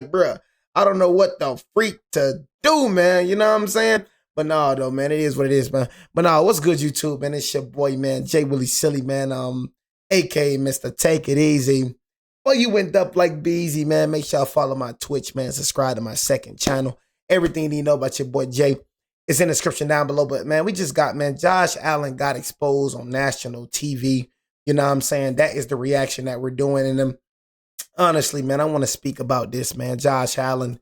Bruh, I don't know what the freak to do, man. You know what I'm saying? But no, though, man, it is what it is, man. But no, what's good, YouTube, man? It's your boy, man, Jay Willie Silly, man. AKA Mr. Take It Easy. Well, you went up like Beezy, man. Make sure y'all follow my Twitch, man. Subscribe to my second channel. Everything you know about your boy Jay is in the description down below. But man, we just got, man, Josh Allen got exposed on national TV. You know what I'm saying? That is the reaction that we're doing. And honestly, man, I want to speak about this, man. Josh Allen.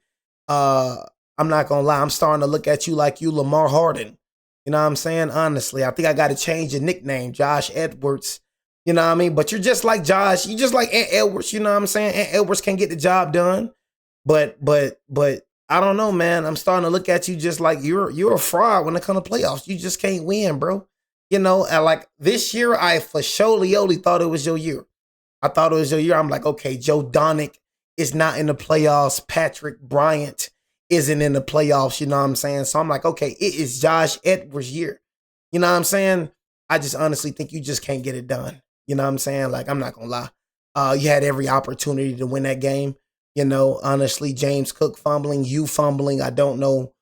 I'm not gonna lie, I'm starting to look at you like you Lamar Harden. You know what I'm saying? Honestly, I think I gotta change your nickname, Josh Edwards. You know what I mean? But you're just like Josh. You just like Ant Edwards, you know what I'm saying? Ant Edwards can get the job done. But I don't know, man. I'm starting to look at you just like you're a fraud when it comes to playoffs. You just can't win, bro. You know, and like this year, I for surely thought it was your year. I thought it was your year. I'm like, okay, Joe Donick is not in the playoffs. Patrick Bryant isn't in the playoffs. You know what I'm saying? So I'm like, okay, it is Josh Edwards' year. You know what I'm saying? I just honestly think you just can't get it done. You know what I'm saying? Like, I'm not going to lie. You had every opportunity to win that game. You know, honestly, James Cook fumbling, you fumbling, I don't know.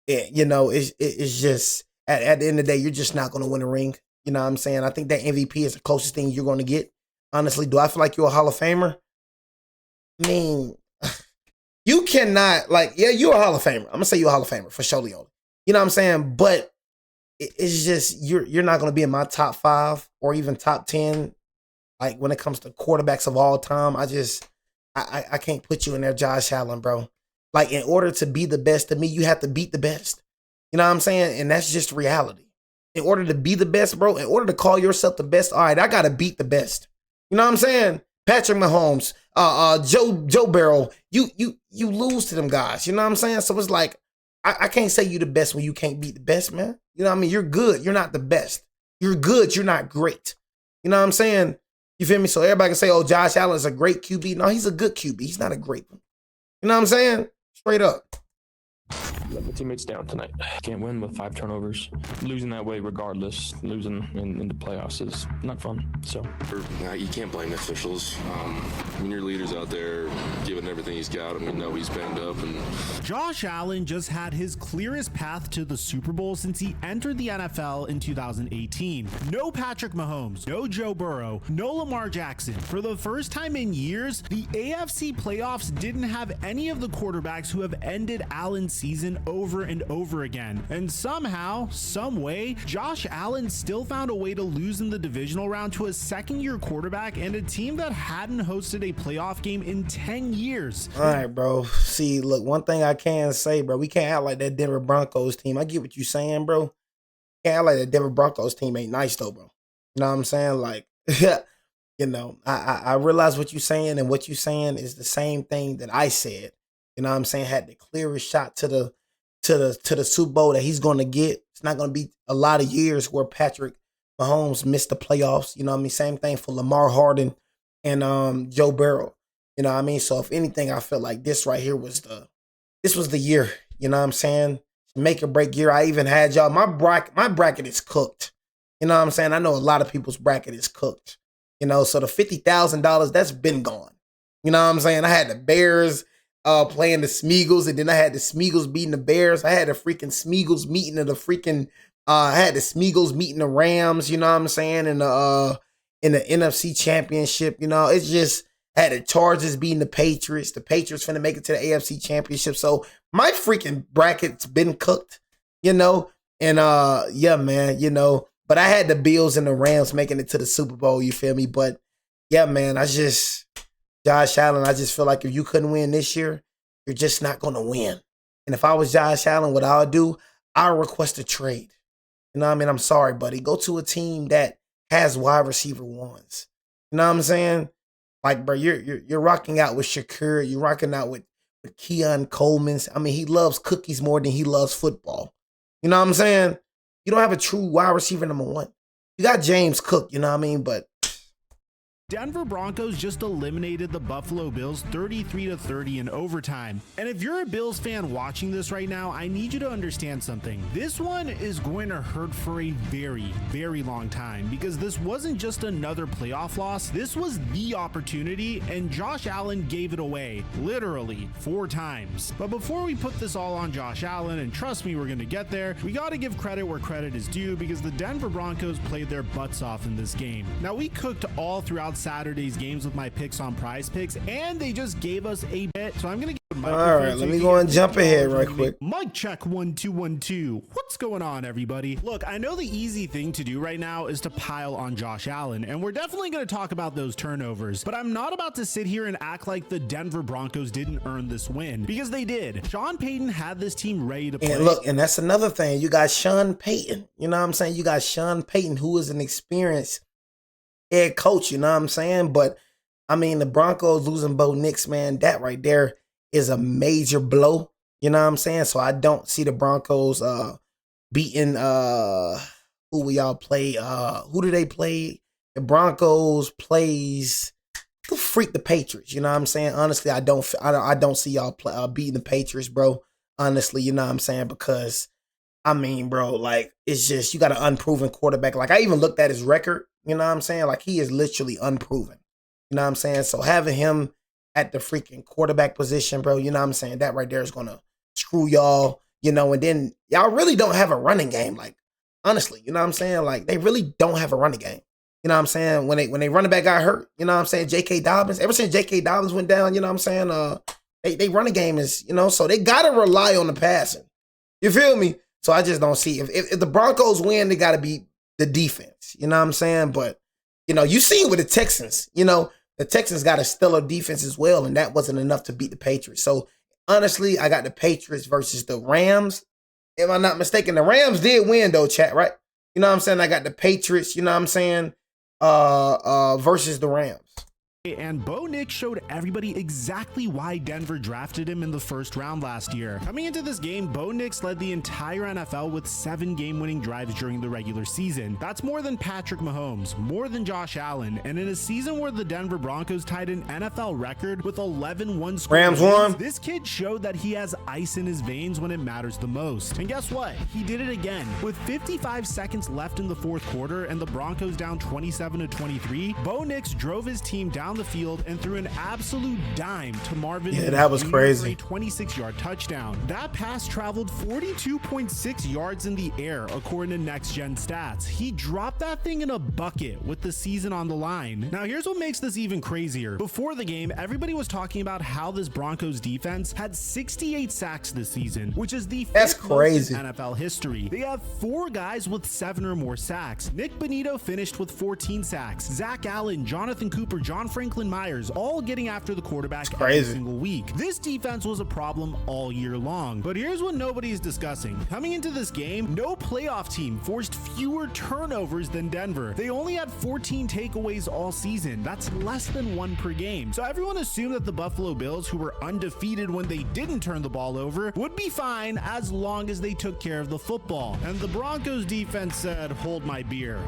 You know, it's just, at the end of the day, you're just not going to win a ring. You know what I'm saying? I think that MVP is the closest thing you're going to get. Honestly, do I feel like you're a Hall of Famer? I mean, you cannot, like, yeah, you're a Hall of Famer. I'm going to say you're a Hall of Famer for surely. You know what I'm saying? But it's just, you're not going to be in my top 5 or even top 10. Like, when it comes to quarterbacks of all time, I can't put you in there, Josh Allen, bro. Like, in order to be the best to me, you have to beat the best. You know what I'm saying? And that's just reality. In order to be the best, bro, in order to call yourself the best, all right, I got to beat the best. You know what I'm saying? Patrick Mahomes, Joe Burrow, you lose to them guys. You know what I'm saying? So it's like, I can't say you the best when you can't beat the best, man. You know what I mean? You're good. You're not the best. You're good. You're not great. You know what I'm saying? You feel me? So everybody can say, oh, Josh Allen is a great QB. No, he's a good QB. He's not a great one. You know what I'm saying? Straight up. Let my teammates down tonight. Can't win with 5 turnovers. Losing that way regardless, losing in the playoffs is not fun. So you can't blame the officials. When your leader's out there giving everything he's got, and we know he's banged up. And Josh Allen just had his clearest path to the Super Bowl since he entered the NFL in 2018. No Patrick Mahomes, no Joe Burrow, no Lamar Jackson. For the first time in years, the AFC playoffs didn't have any of the quarterbacks who have ended Allen's season over and over again. And somehow, some way, Josh Allen still found a way to lose in the divisional round to a second-year quarterback and a team that hadn't hosted a playoff game in 10 years. All right, bro. See, look, one thing I can say, bro, we can't act like that Denver Broncos team. I get what you're saying, bro. Can't act like that Denver Broncos team ain't nice, though, bro. You know what I'm saying? Like, you know, I realize what you're saying, and what you're saying is the same thing that I said. You know what I'm saying? Had the clearest shot to the Super Bowl that he's going to get. It's not going to be a lot of years where Patrick Mahomes missed the playoffs. You know what I mean? Same thing for Lamar Harden and Joe Burrow. You know what I mean? So if anything, I feel like this right here was the year. You know what I'm saying? Make or break year. I even had y'all. My bracket is cooked. You know what I'm saying? I know a lot of people's bracket is cooked. You know, so the $50,000, that's been gone. You know what I'm saying? I had the Bears playing the Smeagol's, and then I had the Smeagol's beating the Bears. I had the freaking Smeagol's meeting of the freaking I had the Smeagol's meeting the Rams, you know what I'm saying, in the NFC Championship. You know, it's just had the Chargers beating the Patriots. The Patriots finna make it to the AFC Championship. So my freaking bracket's been cooked, you know. And yeah, man, you know, but I had the Bills and the Rams making it to the Super Bowl, you feel me? But yeah, man, Josh Allen, I just feel like if you couldn't win this year, you're just not going to win. And if I was Josh Allen, what I would do, I would request a trade. You know what I mean? I'm sorry, buddy. Go to a team that has wide receiver ones. You know what I'm saying? Like, bro, you're rocking out with Shakur. You're rocking out with Keon Coleman. I mean, he loves cookies more than he loves football. You know what I'm saying? You don't have a true wide receiver number 1. You got James Cook, you know what I mean? But Denver Broncos just eliminated the Buffalo Bills 33-30 in overtime. And if you're a Bills fan watching this right now, I need you to understand something. This one is going to hurt for a very, very long time, because this wasn't just another playoff loss. This was the opportunity, and Josh Allen gave it away, literally 4 times. But before we put this all on Josh Allen, and trust me, we're going to get there, we got to give credit where credit is due, because the Denver Broncos played their butts off in this game. Now, we cooked all throughout Saturday's games with my picks on Prize Picks, and they just gave us a bet, so I'm gonna give all right, let me go and jump ahead right quick. Mic check 1 2 1 2. What's going on, everybody? Look, I know the easy thing to do right now is to pile on Josh Allen, and we're definitely going to talk about those turnovers, but I'm not about to sit here and act like the Denver Broncos didn't earn this win, because they did. Shawn Peyton had this team ready to play. And look, and that's another thing. You got Shawn Peyton. You know what I'm saying? You got Shawn Peyton, who is an experienced head coach, you know what I'm saying? But I mean, the Broncos losing Bo Nix, man, that right there is a major blow. You know what I'm saying? So I don't see the Broncos beating who we all play. Who do they play? The Broncos plays the Patriots. You know what I'm saying? Honestly, I don't see y'all beating the Patriots, bro. Honestly, you know what I'm saying? Because I mean, bro, like, it's just, you got an unproven quarterback. Like, I even looked at his record. You know what I'm saying? Like, he is literally unproven. You know what I'm saying? So having him at the freaking quarterback position, bro, you know what I'm saying? That right there is going to screw y'all, you know, and then y'all really don't have a running game. Like, honestly, you know what I'm saying? Like, they really don't have a running game. You know what I'm saying? When they running back got hurt, you know what I'm saying? J.K. Dobbins, ever since J.K. Dobbins went down, you know what I'm saying? They running game is, you know, so they got to rely on the passing. You feel me? So I just don't see, if the Broncos win, they got to be the defense. You know what I'm saying? But, you know, you see with the Texans, you know, the Texans got a stellar defense as well, and that wasn't enough to beat the Patriots. So, honestly, I got the Patriots versus the Rams. If I'm not mistaken, the Rams did win, though, chat, right? You know what I'm saying? I got the Patriots, you know what I'm saying, versus the Rams. And Bo Nix showed everybody exactly why Denver drafted him in the first round last year. Coming into this game, Bo Nix led the entire NFL with 7 game-winning drives during the regular season. That's more than Patrick Mahomes, more than Josh Allen, and in a season where the Denver Broncos tied an NFL record with 11 one-score Rams won. This kid showed that he has ice in his veins when it matters the most. And guess what? He did it again. With 55 seconds left in the fourth quarter and the Broncos down 27-23, Bo Nix drove his team down the field and threw an absolute dime to Marvin. Yeah, that was crazy. For a 26-yard touchdown. That pass traveled 42.6 yards in the air, according to Next Gen Stats. He dropped that thing in a bucket with the season on the line. Now, here's what makes this even crazier. Before the game, everybody was talking about how this Broncos defense had 68 sacks this season, which is the fifth most in NFL history. They have 4 guys with 7 or more sacks. Nick Bonito finished with 14 sacks. Zach Allen, Jonathan Cooper, John Franklin Myers, all getting after the quarterback every single week. This defense was a problem all year long. But here's what nobody's discussing. Coming into this game, no playoff team forced fewer turnovers than Denver. They only had 14 takeaways all season. That's less than 1 per game. So everyone assumed that the Buffalo Bills, who were undefeated when they didn't turn the ball over, would be fine as long as they took care of the football. And the Broncos defense said, "Hold my beer."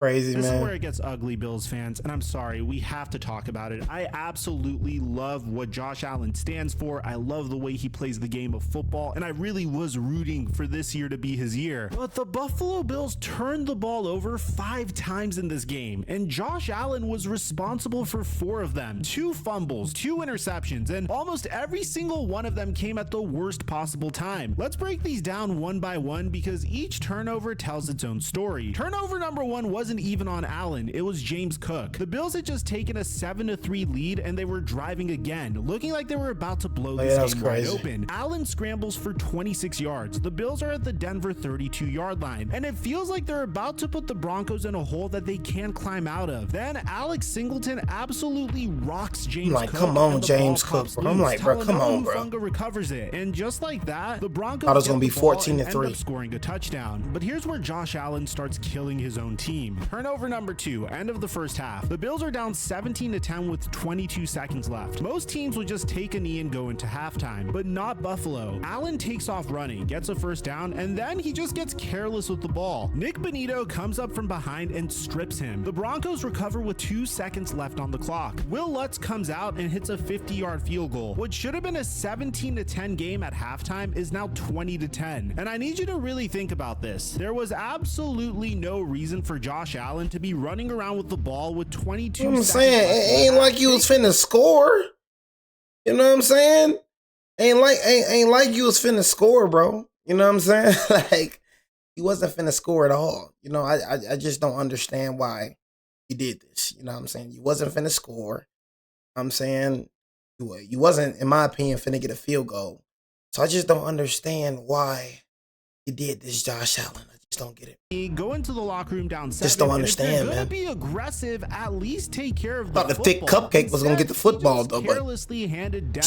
Crazy, man. This is where it gets ugly, Bills fans, and I'm sorry, we have to talk about it. I absolutely love what Josh Allen stands for. I love the way he plays the game of football, and I really was rooting for this year to be his year. But the Buffalo Bills turned the ball over 5 times in this game, and Josh Allen was responsible for 4 of them. 2 fumbles, 2 interceptions, and almost every single one of them came at the worst possible time. Let's break these down one by one because each turnover tells its own story. Turnover number 1 wasn't even on Allen, it was James Cook. The Bills had just taken a 7-3 lead and they were driving again, looking like they were about to blow this game wide open. Allen scrambles for 26 yards. The Bills are at the Denver 32-yard line, and it feels like they're about to put the Broncos in a hole that they can't climb out of. Then Alex Singleton absolutely rocks James Cook. Come on, James Cook, bro. I'm like, bro, come on, bro. Funga recovers it, and just like that, the Broncos thought it was gonna be 14-3. end up scoring a touchdown. But here's where Josh Allen starts killing his own team. Turnover number 2, end of the first half. The Bills are down 17-10 with 22 seconds left. Most teams will just take a knee and go into halftime, but not Buffalo. Allen takes off running, gets a first down, and then he just gets careless with the ball. Nick Bonito comes up from behind and strips him. The Broncos recover with 2 seconds left on the clock. Will Lutz comes out and hits a 50-yard field goal. What should have been a 17-10 game at halftime is now 20-10. And I need you to really think about this. There was absolutely no reason for Josh Allen to be running around with the ball with 22 seconds. I'm saying, it ain't like you was finna score. You know what I'm saying? Ain't like you was finna score, bro. You know what I'm saying? Like, he wasn't finna score at all. You know, I just don't understand why he did this. You know what I'm saying? You wasn't finna score. I'm saying you wasn't, in my opinion, finna get a field goal. So I just don't understand why he did this, Josh Allen. I just don't get it. Go into the locker room down 7. Just don't understand, man. Be aggressive, at least take care of Thought the thick cupcake was gonna get the football though, but it's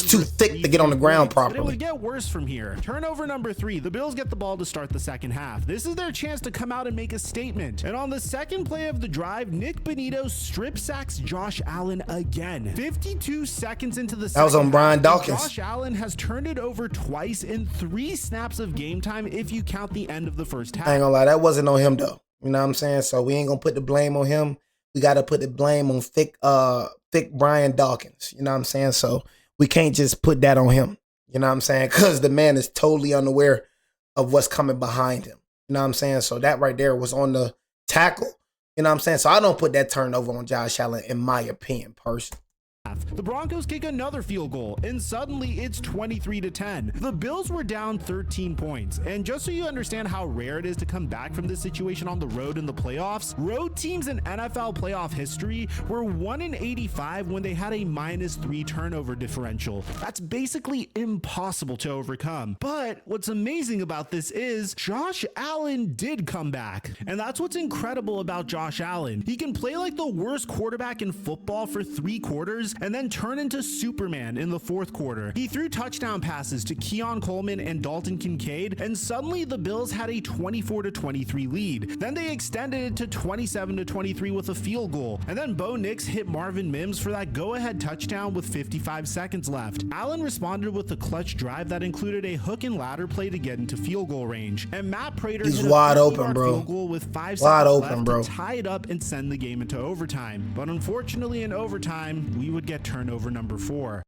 too thick to get on the ground properly. It would get worse from here. Turnover number 3. The Bills get the ball to start the second half. This is their chance to come out and make a statement. And on the second play of the drive, Nick Bonito strip sacks Josh Allen again. 52 seconds into the second that was on Brian Dawkins. Josh Allen has turned it over twice in 3 snaps of game time if you count the end of the first half. I ain't gonna lie, that wasn't on him though. You know what I'm saying? So we ain't gonna put the blame on him. We gotta put the blame on thick Brian Dawkins. You know what I'm saying? So we can't just put that on him. You know what I'm saying? Because the man is totally unaware of what's coming behind him. You know what I'm saying? So that right there was on the tackle. You know what I'm saying? So I don't put that turnover on Josh Allen, in my opinion, personally. The Broncos kick another field goal, and suddenly it's 23-10. The Bills were down 13 points, and just so you understand how rare it is to come back from this situation on the road in the playoffs, road teams in NFL playoff history were 1-85 when they had a -3 turnover differential. That's basically impossible to overcome. But what's amazing about this is Josh Allen did come back, and that's what's incredible about Josh Allen. He can play like the worst quarterback in football for 3 quarters and then turn into Superman in the 4th quarter. He threw touchdown passes to Keon Coleman and Dalton Kincaid, and suddenly the Bills had a 24-23 lead. Then they extended it to 27-23 with a field goal, and then Bo Nix hit Marvin Mims for that go-ahead touchdown with 55 seconds left. Allen responded with a clutch drive that included a hook and ladder play to get into field goal range, and Matt Prater hit a wide open, bro. field goal with 5 wide seconds open, left bro. to tie it up and send the game into overtime. But unfortunately, in overtime, we would get turnover number 4.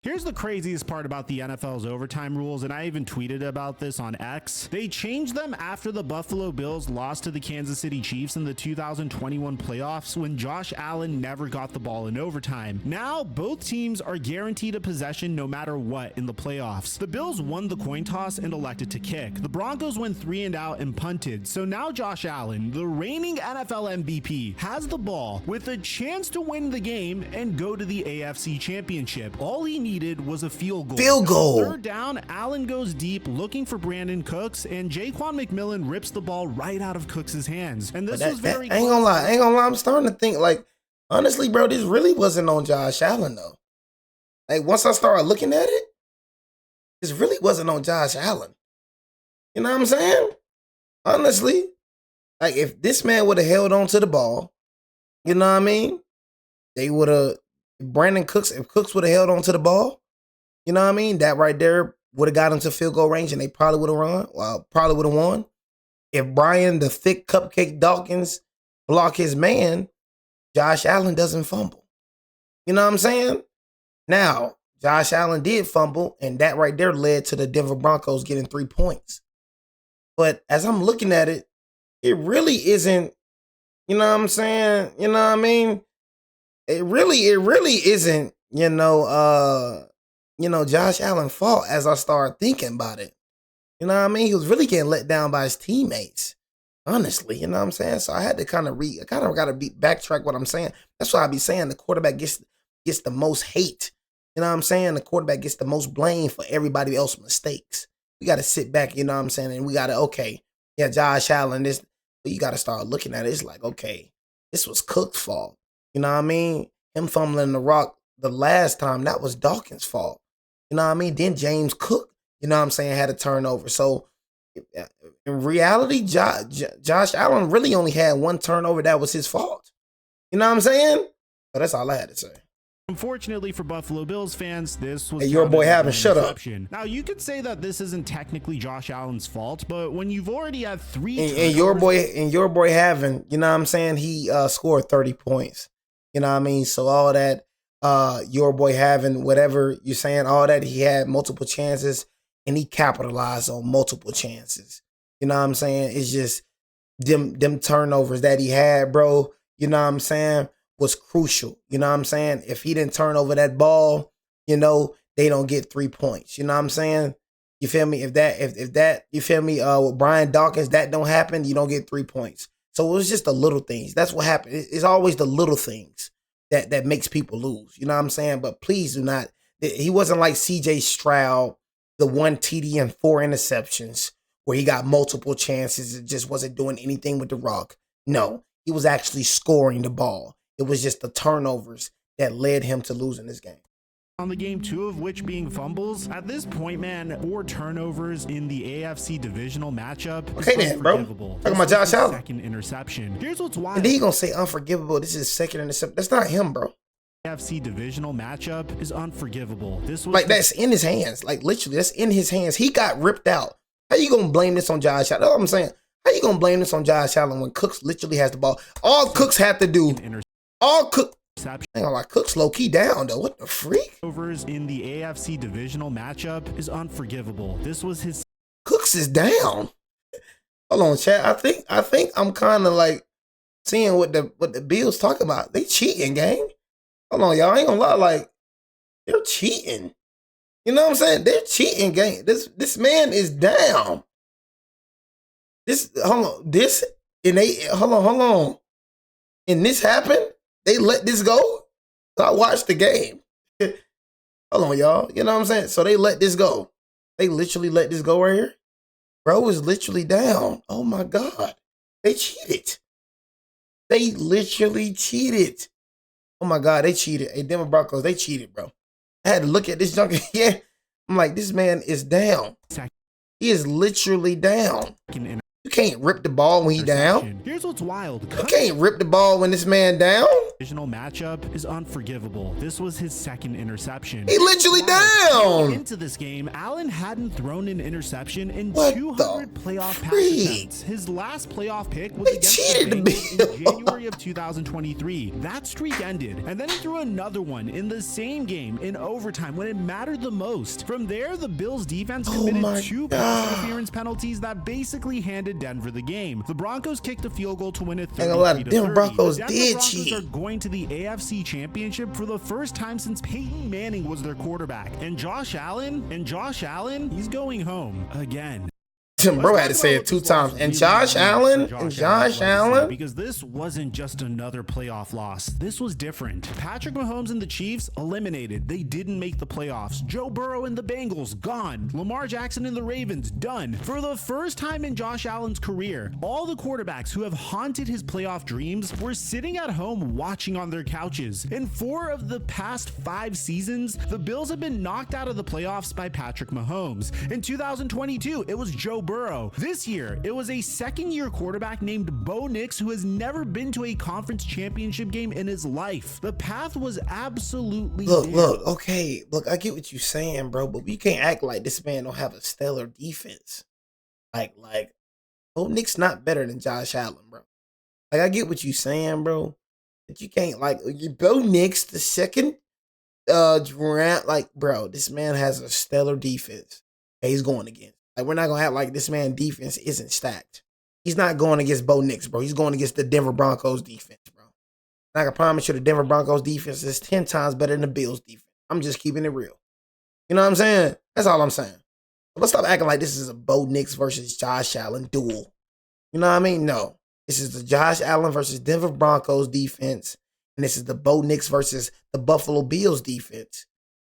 Here's the craziest part about the NFL's overtime rules, and I even tweeted about this on X. They changed them after the Buffalo Bills lost to the Kansas City Chiefs in the 2021 playoffs when Josh Allen never got the ball in overtime. Now, both teams are guaranteed a possession no matter what in the playoffs. The Bills won the coin toss and elected to kick. The Broncos went 3 and out and punted. So now Josh Allen, the reigning NFL MVP, has the ball with a chance to win the game and go to the AFC Championship. All he needed was a field goal. Field goal. 3rd down, Allen goes deep looking for Brandon Cooks, and Jaquan McMillan rips the ball right out of Cooks' hands. And this was very ain't gonna lie. I'm starting to think, like, honestly, bro, this really wasn't on Josh Allen though. Like, once I started looking at it, this really wasn't on Josh Allen. You know what I'm saying? Honestly, like, if this man would have held on to the ball, you know what I mean? They would have. If Cooks would have held on to the ball, you know what I mean? That right there would have got him to field goal range and they probably would have won. If Brian, the thick cupcake Dawkins, block his man, Josh Allen doesn't fumble. You know what I'm saying? Now, Josh Allen did fumble, and that right there led to the Denver Broncos getting 3 points. But as I'm looking at it, it really isn't, you know what I'm saying? You know what I mean? It really isn't, Josh Allen's fault as I start thinking about it. You know what I mean? He was really getting let down by his teammates. Honestly, you know what I'm saying? So I had to kind of backtrack what I'm saying. That's why I be saying the quarterback gets the most hate. You know what I'm saying? The quarterback gets the most blame for everybody else's mistakes. We got to sit back, you know what I'm saying? And we got to, Josh Allen, but you got to start looking at it. It's like, okay, this was Cook's fault. You know what I mean? Him fumbling the rock the last time, that was Dawkins' fault. You know what I mean? Then James Cook, you know what I'm saying, had a turnover. So In reality, Josh Allen really only had one turnover that was his fault. You know what I'm saying? So that's all I had to say. Unfortunately for Buffalo Bills fans, this was Hey, your boy having shut up. Now you could say that this isn't technically Josh Allen's fault, but when you've already had three and your boy having, you know what I'm saying, he scored 30 points. You know what I mean? So all that your boy having whatever you're saying, all that, he had multiple chances and he capitalized on multiple chances. You know what I'm saying? It's just them turnovers that he had, bro. You know what I'm saying? Was crucial. You know what I'm saying? If he didn't turn over that ball, you know, they don't get 3 points. You know what I'm saying? You feel me? If that, you feel me? With Brian Dawkins, that don't happen, you don't get 3 points. So it was just the little things. That's what happened. It's always the little things that makes people lose. You know what I'm saying? But please do not. He wasn't like C.J. Stroud, the 1 TD and 4 interceptions, where he got multiple chances and just wasn't doing anything with the rock. No, he was actually scoring the ball. It was just the turnovers that led him to losing this game. On the game, 2 of which being fumbles. At this point, man, 4 turnovers in the AFC divisional matchup. Okay then, bro. Talking about Josh Allen. Second interception. Here's what's wild. And then he gonna say unforgivable. This is second interception. That's not him, bro. AFC divisional matchup is unforgivable. This was like that's in his hands. Like literally, that's in his hands. He got ripped out. How you gonna blame this on Josh Allen? That's what I'm saying. How you gonna blame this on Josh Allen when Cooks literally has the ball? All Cooks have to do. All Cook. I ain't gonna lie, Cook's low key down though. What the freak? Overs in the AFC divisional matchup is unforgivable. This was his. Cooks is down. Hold on, chat. I think I'm kind of like seeing what the Bills talk about. They cheating, gang. Hold on, y'all. I ain't gonna lie, like they're cheating. You know what I'm saying? They're cheating, gang. This man is down. Hold on. And this happened. They let this go. So I watched the game. Hold on, y'all. You know what I'm saying? So they let this go. They literally let this go right here. Bro is literally down. Oh my God. They cheated. They literally cheated. Oh my God, they cheated. Hey, Denver Broncos, they cheated, bro. I had to look at this junkie. Yeah. I'm like, this man is down. He is literally down. You can't rip the ball when he down. Here's what's wild. You can't rip the ball when this man down. Divisional matchup is unforgivable. This was his second interception. He literally down. Into this game, Allen hadn't thrown an interception in what 200 playoff pass attempts. His last playoff pick was against the Bengals in January of 2023. That streak ended, and then he threw another one in the same game in overtime when it mattered the most. From there, the Bills defense committed 2 pass interference penalties that basically handed Denver the game. The Broncos kicked a field goal to win it 33-30. Denver Broncos Denver did Broncos cheat. are going to the AFC Championship for the first time since Peyton Manning was their quarterback. And Josh Allen, he's going home again. Bro had to say it 2 times. And Josh Allen, because this wasn't just another playoff loss. This was different. Patrick Mahomes and the Chiefs eliminated. They didn't make the playoffs. Joe Burrow and the Bengals gone. Lamar Jackson and the Ravens done. For the first time in Josh Allen's career, all the quarterbacks who have haunted his playoff dreams were sitting at home watching on their couches. In 4 of the past 5 seasons, the Bills have been knocked out of the playoffs by Patrick Mahomes. In 2022, it was Joe Burrow. This year, it was a second-year quarterback named Bo Nix who has never been to a conference championship game in his life. The path was absolutely Look, okay. Look, I get what you're saying, bro, but we can't act like this man don't have a stellar defense. Like, Bo Nix not better than Josh Allen, bro. Like, I get what you're saying, bro, but you can't, like, Bo Nix, the second round, like, bro, this man has a stellar defense. Hey, he's going again. Like, we're not going to have like this man defense isn't stacked. He's not going against Bo Nix, bro. He's going against the Denver Broncos defense, bro. And I can promise you the Denver Broncos defense is 10 times better than the Bills defense. I'm just keeping it real. You know what I'm saying? That's all I'm saying. Let's stop acting like this is a Bo Nix versus Josh Allen duel. You know what I mean? No. This is the Josh Allen versus Denver Broncos defense. And this is the Bo Nix versus the Buffalo Bills defense.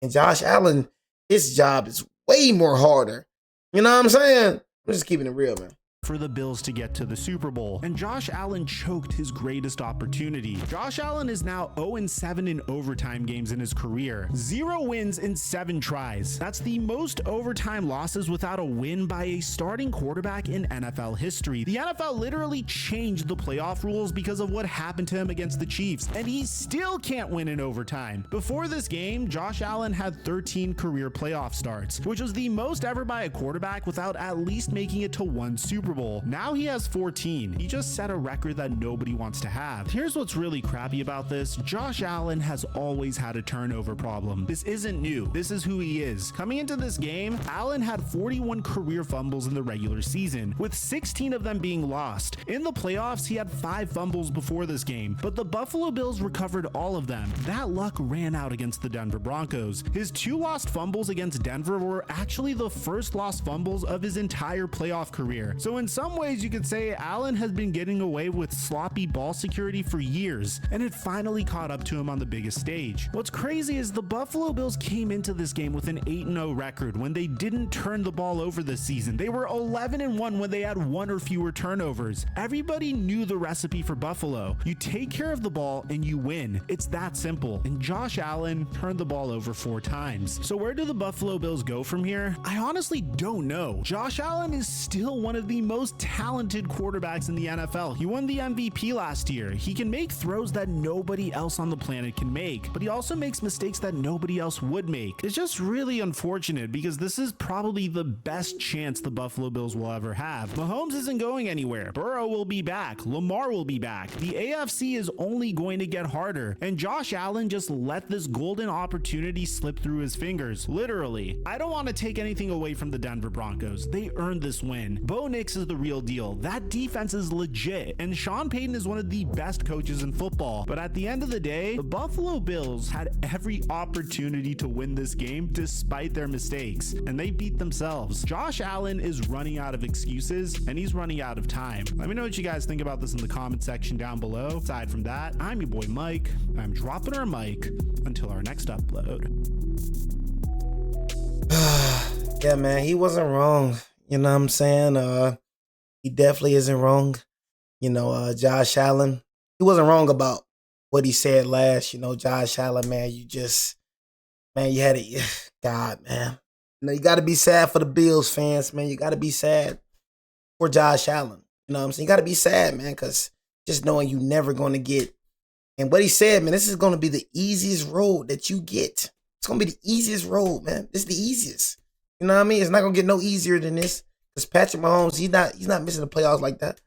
And Josh Allen, his job is way more harder. You know what I'm saying? I'm just keeping it real, man. for the Bills to get to the Super Bowl, and Josh Allen choked his greatest opportunity. Josh Allen is now 0-7 in overtime games in his career, 0 wins in 7 tries. That's the most overtime losses without a win by a starting quarterback in NFL history. The NFL literally changed the playoff rules because of what happened to him against the Chiefs, and he still can't win in overtime. Before this game, Josh Allen had 13 career playoff starts, which was the most ever by a quarterback without at least making it to 1 Super Bowl. Now he has 14. He just set a record that nobody wants to have. Here's what's really crappy about this. Josh Allen has always had a turnover problem. This isn't new. This is who he is. Coming into this game, Allen had 41 career fumbles in the regular season, with 16 of them being lost. In the playoffs, he had 5 fumbles before this game, but the Buffalo Bills recovered all of them. That luck ran out against the Denver Broncos. His 2 lost fumbles against Denver were actually the first lost fumbles of his entire playoff career. So in some ways, you could say Allen has been getting away with sloppy ball security for years, and it finally caught up to him on the biggest stage. What's crazy is the Buffalo Bills came into this game with an 8-0 record when they didn't turn the ball over this season. They were 11-1 when they had 1 or fewer turnovers. Everybody knew the recipe for Buffalo. You take care of the ball and you win. It's that simple. And Josh Allen turned the ball over 4 times. So where do the Buffalo Bills go from here? I honestly don't know. Josh Allen is still one of the most talented quarterbacks in the NFL. He won the MVP last year. He can make throws that nobody else on the planet can make, but he also makes mistakes that nobody else would make. It's just really unfortunate because this is probably the best chance the Buffalo Bills will ever have. Mahomes isn't going anywhere. Burrow will be back. Lamar will be back. The AFC is only going to get harder, and Josh Allen just let this golden opportunity slip through his fingers, literally. I don't want to take anything away from the Denver Broncos. They earned this win. Bo Nix is the real deal. That defense is legit, and Shawn Peyton is one of the best coaches in football. But at the end of the day, the Buffalo Bills had every opportunity to win this game despite their mistakes, and they beat themselves. Josh Allen is running out of excuses, and he's running out of time. Let me know what you guys think about this in the comment section down below. Aside from that, I'm your boy Mike. I'm dropping our mic until our next upload. Yeah, man, he wasn't wrong. You know what I'm saying? He definitely isn't wrong. Josh Allen, he wasn't wrong about what he said last. Josh Allen, man, you had it. God, man. You got to be sad for the Bills fans, man. You got to be sad for Josh Allen. You know what I'm saying? You got to be sad, man, because just knowing you never going to get. And what he said, man, this is going to be the easiest road that you get. It's going to be the easiest road, man. This is the easiest. You know what I mean? It's not going to get no easier than this. Because Patrick Mahomes, he's not missing the playoffs like that.